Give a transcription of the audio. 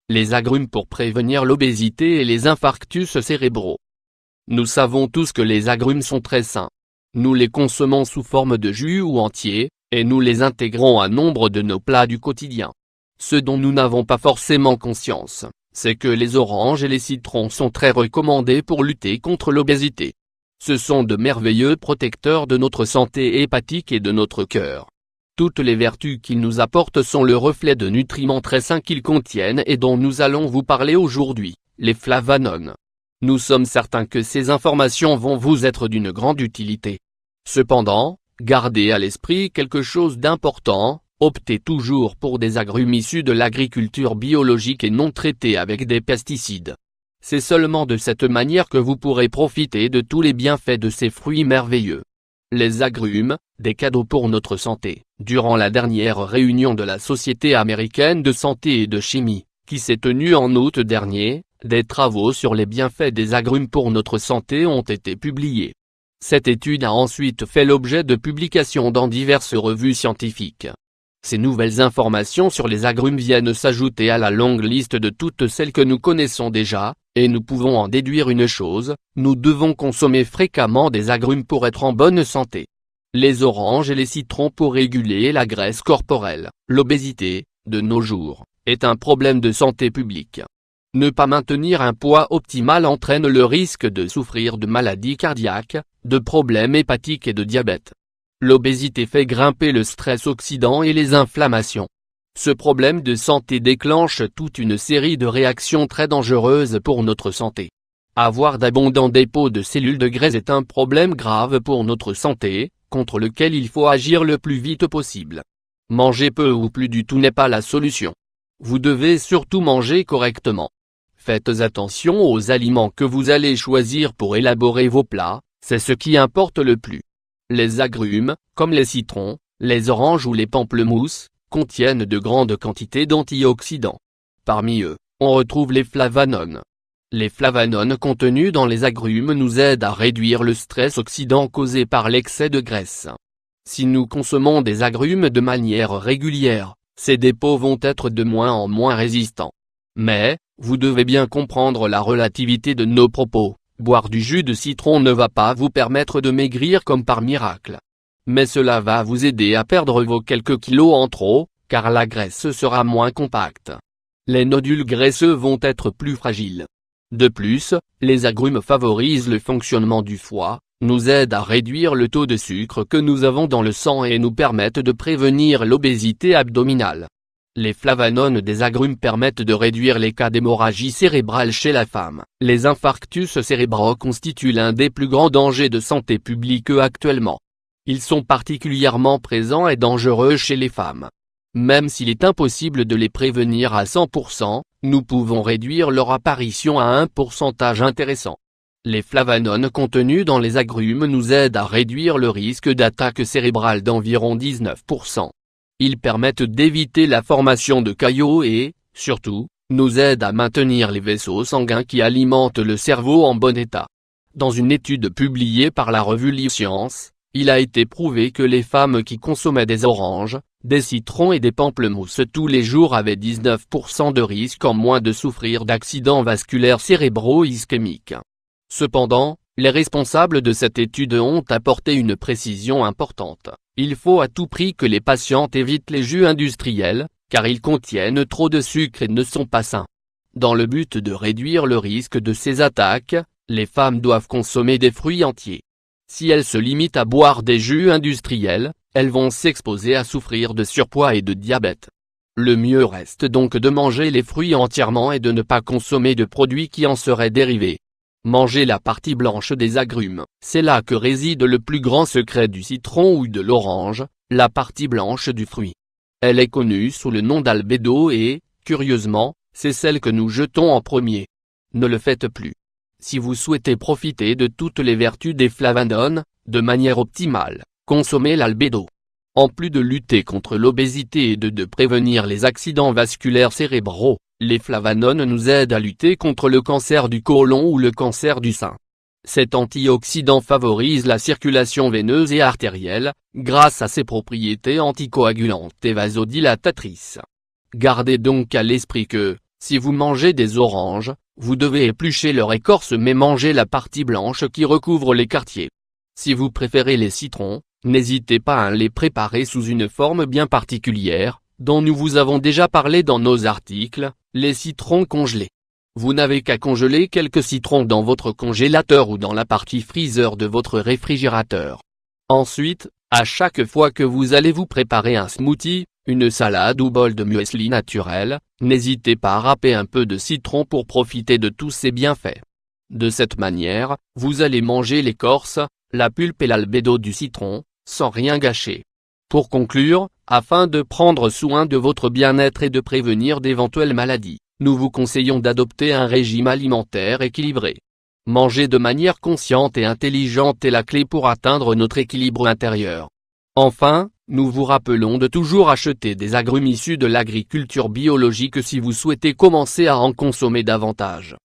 Les agrumes pour prévenir l'obésité et les infarctus cérébraux. Nous savons tous que les agrumes sont très sains. Nous les consommons sous forme de jus ou entiers, et nous les intégrons à nombre de nos plats du quotidien. Ce dont nous n'avons pas forcément conscience, c'est que les oranges et les citrons sont très recommandés pour lutter contre l'obésité. Ce sont de merveilleux protecteurs de notre santé hépatique et de notre cœur. Toutes les vertus qu'ils nous apportent sont le reflet de nutriments très sains qu'ils contiennent et dont nous allons vous parler aujourd'hui, les flavanones. Nous sommes certains que ces informations vont vous être d'une grande utilité. Cependant, gardez à l'esprit quelque chose d'important, optez toujours pour des agrumes issus de l'agriculture biologique et non traités avec des pesticides. C'est seulement de cette manière que vous pourrez profiter de tous les bienfaits de ces fruits merveilleux. Les agrumes, des cadeaux pour notre santé. Durant la dernière réunion de la Société américaine de santé et de chimie, qui s'est tenue en août dernier, des travaux sur les bienfaits des agrumes pour notre santé ont été publiés. Cette étude a ensuite fait l'objet de publications dans diverses revues scientifiques. Ces nouvelles informations sur les agrumes viennent s'ajouter à la longue liste de toutes celles que nous connaissons déjà, et nous pouvons en déduire une chose, nous devons consommer fréquemment des agrumes pour être en bonne santé. Les oranges et les citrons pour réguler la graisse corporelle. L'obésité, de nos jours, est un problème de santé publique. Ne pas maintenir un poids optimal entraîne le risque de souffrir de maladies cardiaques, de problèmes hépatiques et de diabète. L'obésité fait grimper le stress oxydant et les inflammations. Ce problème de santé déclenche toute une série de réactions très dangereuses pour notre santé. Avoir d'abondants dépôts de cellules de graisse est un problème grave pour notre santé, contre lequel il faut agir le plus vite possible. Manger peu ou plus du tout n'est pas la solution. Vous devez surtout manger correctement. Faites attention aux aliments que vous allez choisir pour élaborer vos plats, c'est ce qui importe le plus. Les agrumes, comme les citrons, les oranges ou les pamplemousses, contiennent de grandes quantités d'antioxydants. Parmi eux, on retrouve les flavanones. Les flavanones contenus dans les agrumes nous aident à réduire le stress oxydant causé par l'excès de graisse. Si nous consommons des agrumes de manière régulière, ces dépôts vont être de moins en moins résistants. Mais, vous devez bien comprendre la relativité de nos propos. Boire du jus de citron ne va pas vous permettre de maigrir comme par miracle. Mais cela va vous aider à perdre vos quelques kilos en trop, car la graisse sera moins compacte. Les nodules graisseux vont être plus fragiles. De plus, les agrumes favorisent le fonctionnement du foie, nous aident à réduire le taux de sucre que nous avons dans le sang et nous permettent de prévenir l'obésité abdominale. Les flavanones des agrumes permettent de réduire les cas d'hémorragie cérébrale chez la femme. Les infarctus cérébraux constituent l'un des plus grands dangers de santé publique actuellement. Ils sont particulièrement présents et dangereux chez les femmes. Même s'il est impossible de les prévenir à 100%, nous pouvons réduire leur apparition à un pourcentage intéressant. Les flavanones contenus dans les agrumes nous aident à réduire le risque d'attaque cérébrale d'environ 19%. Ils permettent d'éviter la formation de caillots et, surtout, nous aident à maintenir les vaisseaux sanguins qui alimentent le cerveau en bon état. Dans une étude publiée par la revue Life Science, il a été prouvé que les femmes qui consommaient des oranges, des citrons et des pamplemousses tous les jours avaient 19% de risque en moins de souffrir d'accidents vasculaires cérébraux ischémiques. Cependant, les responsables de cette étude ont apporté une précision importante. Il faut à tout prix que les patientes évitent les jus industriels, car ils contiennent trop de sucre et ne sont pas sains. Dans le but de réduire le risque de ces attaques, les femmes doivent consommer des fruits entiers. Si elles se limitent à boire des jus industriels, elles vont s'exposer à souffrir de surpoids et de diabète. Le mieux reste donc de manger les fruits entièrement et de ne pas consommer de produits qui en seraient dérivés. Mangez la partie blanche des agrumes, c'est là que réside le plus grand secret du citron ou de l'orange, la partie blanche du fruit. Elle est connue sous le nom d'albédo et, curieusement, c'est celle que nous jetons en premier. Ne le faites plus. Si vous souhaitez profiter de toutes les vertus des flavanones, de manière optimale, consommez l'albédo. En plus de lutter contre l'obésité et de prévenir les accidents vasculaires cérébraux, les flavanones nous aident à lutter contre le cancer du côlon ou le cancer du sein. Cet antioxydant favorise la circulation veineuse et artérielle, grâce à ses propriétés anticoagulantes et vasodilatatrices. Gardez donc à l'esprit que, Si vous mangez des oranges, vous devez éplucher leur écorce mais manger la partie blanche qui recouvre les quartiers. Si vous préférez les citrons, n'hésitez pas à les préparer sous une forme bien particulière, dont nous vous avons déjà parlé dans nos articles, les citrons congelés. Vous n'avez qu'à congeler quelques citrons dans votre congélateur ou dans la partie freezer de votre réfrigérateur. Ensuite, à chaque fois que vous allez vous préparer un smoothie, une salade ou bol de muesli naturel, n'hésitez pas à râper un peu de citron pour profiter de tous ses bienfaits. De cette manière, vous allez manger l'écorce, la pulpe et l'albédo du citron, sans rien gâcher. Pour conclure, afin de prendre soin de votre bien-être et de prévenir d'éventuelles maladies, nous vous conseillons d'adopter un régime alimentaire équilibré. Manger de manière consciente et intelligente est la clé pour atteindre notre équilibre intérieur. Enfin, nous vous rappelons de toujours acheter des agrumes issus de l'agriculture biologique si vous souhaitez commencer à en consommer davantage.